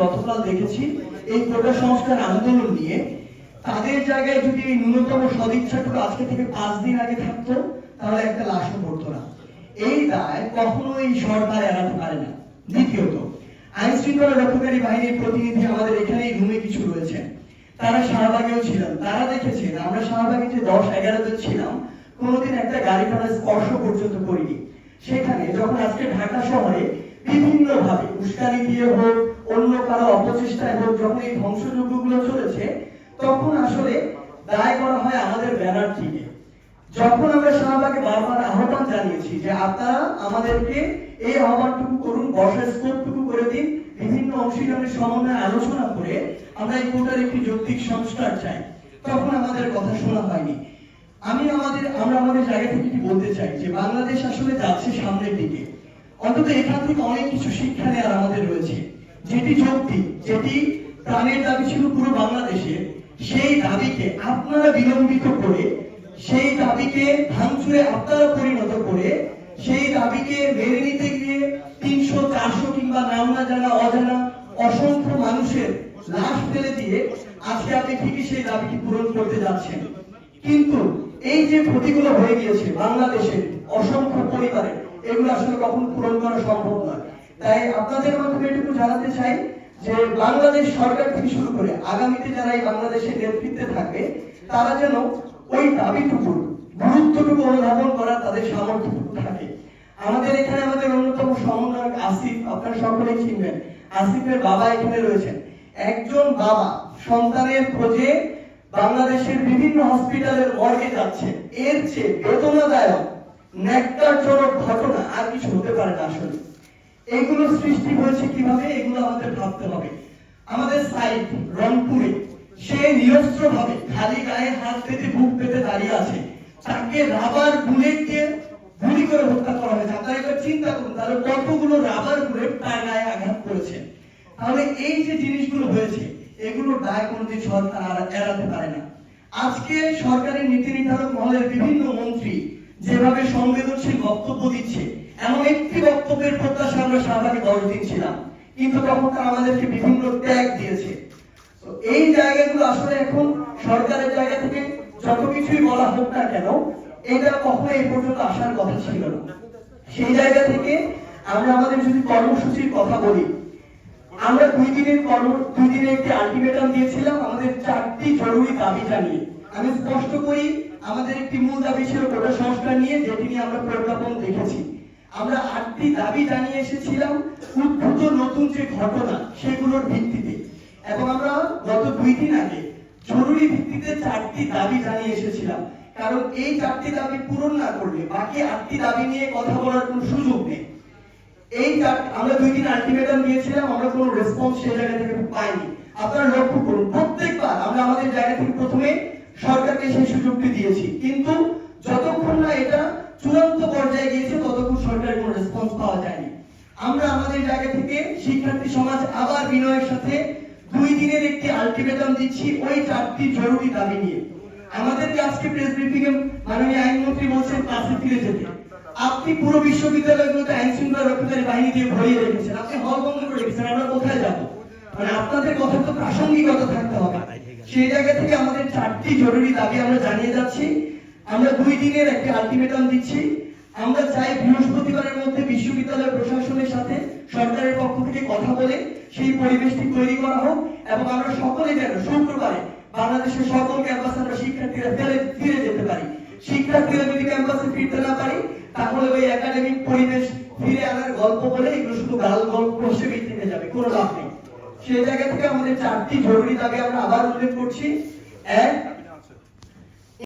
গতকাল দেখেছি এই কোটা সংস্কার আন্দোলন নিয়ে তাদের জায়গায় যদি এই ন্যূনতম সদিচ্ছাটুকু আজকে থেকে 5 দিন আগে থাকতো তাহলে একটা লাশও পড়তো না। এই দায় কখনো এই সরকার এড়াতে পারে না। দ্বিতীয়ত, আইন শৃঙ্খলা রক্ষাকারী বাহিনীর প্রতিনিধি আমাদের এখানে এই রুমে কিছু রয়েছে, তারা শাহবাগেও ছিলেন, তারা দেখেছেন আমরা শাহবাগে যে 10-11 জন ছিলাম কোনোদিন একটা গাড়ি ঘোড়া স্পর্শ পর্যন্ত করিনি। সেখানে যখন আজকে ঢাকা শহরে বিভিন্ন ভাবে উস্কানি দিয়ে হোক অন্য কারো অপচেষ্টায় হোক যখন এই ধ্বংসযজ্ঞগুলো চলেছে তখন আসলে দায় করা হয় আমাদের ব্যানারটিকে। যখন আমরা শাহবাগে বারবার আহ্বান জানিয়েছি যে আপনারা আমাদেরকে এই আহ্বানটুকু করুন, বসার স্কোপটুকু করে দিন, বিভিন্ন অংশীদারের সমন্বয়ে আলোচনা করে আমরা এই কোটার একটি যৌক্তিক সংস্কার চাই, তখন আমাদের কথা শোনা হয়নি। আমরা আমাদের জায়গা থেকে কি বলতে চাই যে বাংলাদেশ আসলে যাচ্ছে সামনের দিকে, অন্তত এখান থেকে অনেক কিছু শিক্ষা নেওয়ার আমাদের রয়েছে। যেটি যৌক্তিক, যেটি প্রাণের দাবি ছিল পুরো বাংলাদেশে, সেই দাবিকে আপনারা বিলম্বিত করে, সেই দাবিকে ভাঙচুরে আপনারা পরিণত করে, সেই দাবিকে মেনে নিতে গিয়ে 300-400 কিংবা নাম না জানা অজানা অসংখ্য মানুষের লাশ ফেলে দিয়ে আজকে আপনি ঠিকই সেই দাবিটি পূরণ করতে যাচ্ছেন। কিন্তু এই যে ক্ষতিগুলো হয়ে গিয়েছে বাংলাদেশের অসংখ্য পরিবারের, এগুলো আসলে কখনো পূরণ করা সম্ভব নয়। তাই আপনাদের মাধ্যমে এটুকু জানাতে চাই যে বাংলাদেশ সরকার থেকে শুরু করে আগামীতে যারা এই বাংলাদেশের নেতৃত্বে থাকবে তারা যেন ওই দাবিটুকু গুরুত্বটুকু অনুধাবন করার তাদের সামর্থ্যটুকু থাকে। আমাদের এখানে আমাদের অন্যতম সমন্বয়ক আসিফ, আপনারা সকলেই চিনবেন, আসিফের বাবা এখানে রয়েছেন। একজন বাবা সন্তানের খোঁজে বাংলাদেশের বিভিন্ন হসপিটালের মর্গে যাচ্ছে, এর চেয়ে বেদনাদায়ক ন্যাক্কারজনক ঘটনা আর কিছু হতে পারে না। আসলে এগুলো সৃষ্টি হয়েছে কিভাবে, এগুলো আমাদের ভাবতে হবে। আমাদের সাইড রংপুরে সে নিরস্ত্র ভাবে খালি গায়ে হাত পেতে বুক পেতে দাঁড়িয়ে আছে, তাকে রাবার বুলেট দিয়ে গুলি করে হত্যা করা হয়েছে। আপনারা একবার চিন্তা করুন তাহলে কতগুলো রাবার বুলেট তার গায়ে আঘাত করেছে। তাহলে এই যে জিনিসগুলো হয়েছে এগুলোর দায় কোনোদিন সরকার এড়াতে পারে না। আজকে সরকারের নীতি নির্ধারক মহলের বিভিন্ন মন্ত্রী যেভাবে সংবেদনশীল বক্তব্য দিচ্ছে, এমন একটি বক্তব্যের প্রত্যাশা আমরা শাহবাগে 10 দিন ছিলাম, কিন্তু তখন তারা আমাদেরকে বিভিন্ন ত্যাগ দিয়েছে। তো এই জায়গাগুলো আসলে এখন সরকারের জায়গা থেকে যত কিছুই বলা হোক না কেন, এটা কখনো এই পর্যন্ত আসার কথা ছিল না। সেই জায়গা থেকে আমরা আমাদের যদি কর্মসূচির কথা বলি, আমরা 2 দিনের একটি আলটিমেটাম দিয়েছিলাম আমাদের 4টি জরুরি দাবি জানিয়ে। আমি স্পষ্ট করি, আমাদের একটি মূল দাবি ছিল কোটা সংস্কার নিয়ে, যেটি নিয়ে আমরা প্রজ্ঞাপন দেখেছি। আমরা 8টি দাবি জানিয়ে এসেছিলাম উদ্ভূত নতুন যে ঘটনা সেগুলোর ভিত্তিতে, এবং আমরা গত 2 দিন আগে জরুরি ভিত্তিতে 4টি দাবি জানিয়ে এসেছিলাম। কারণ এই 4টি দাবি পূরণ না করলে বাকি 8টি দাবি নিয়ে কথা বলার কোনো সুযোগ নেই। আমরা 2 দিন আলটিমেটাম দিয়েছিলাম, আমরা কোনো রেসপন্স সেই জায়গা থেকে পাইনি। আপনারা লক্ষ্য করুন, প্রত্যেকবার আমরা আমাদের জায়গা থেকে প্রথমে সরকারকে সেই সুযোগটি দিয়েছি, কিন্তু যতক্ষণ না এটা চূড়ান্ত পর্যায়ে গিয়েছে ততক্ষণ সরকারের কোনো রেসপন্স পাওয়া যায়নি। আমরা আমাদের জায়গা থেকে শিক্ষার্থী সমাজ আবার বিনয়ের সাথে 2 দিনের একটি আলটিমেটাম দিচ্ছি ওই 4টি জরুরি দাবি নিয়ে। আমাদেরকে আজকে প্রেস ব্রিফিং এ মাননীয় আইনমন্ত্রী বলছেন ক্লাসে ফিরে যেতে। আপনি পুরো বিশ্ববিদ্যালয়গুলোতে আইন শৃঙ্খলা রক্ষাকারী বাহিনী দিয়ে ভরিয়ে রেখেছেন, আপনি হল বন্ধ করে রেখেছেন, আমরা কোথায় যাব? মানে আপনাদের কথা তো প্রাসঙ্গিকতা থাকতে হবে। সেই জায়গা থেকে আমাদের 4টি জরুরি দাবি আমরা জানিয়ে যাচ্ছি। আমরা 2 দিনের একটি আলটিমেটাম দিচ্ছি। আমরা চাই বৃহস্পতিবারের মধ্যে বিশ্ববিদ্যালয় প্রশাসনের সাথে সরকারের পক্ষ থেকে কথা বলে সেই পরিবেশটি তৈরি করা হোক, এবং আমরা সকলে যেন শুক্রবারে বাংলাদেশের সকল ক্যাম্পাসে আমরা শিক্ষার্থীরা ফিরে যেতে পারি। শিক্ষার্থীরা যদি ক্যাম্পাসে ফিরতে না পারি তাহলে ওই একাডেমিক পরিবেশ ফিরে আনার গল্প বলে এগুলো শুধু গাল গল্প হিসেবে থেকে যাবে, কোনো লাভ নেই। সেই জায়গা থেকে আমাদের 4টি জরুরি দাবি আমরা আবার উল্লেখ করছি। 1,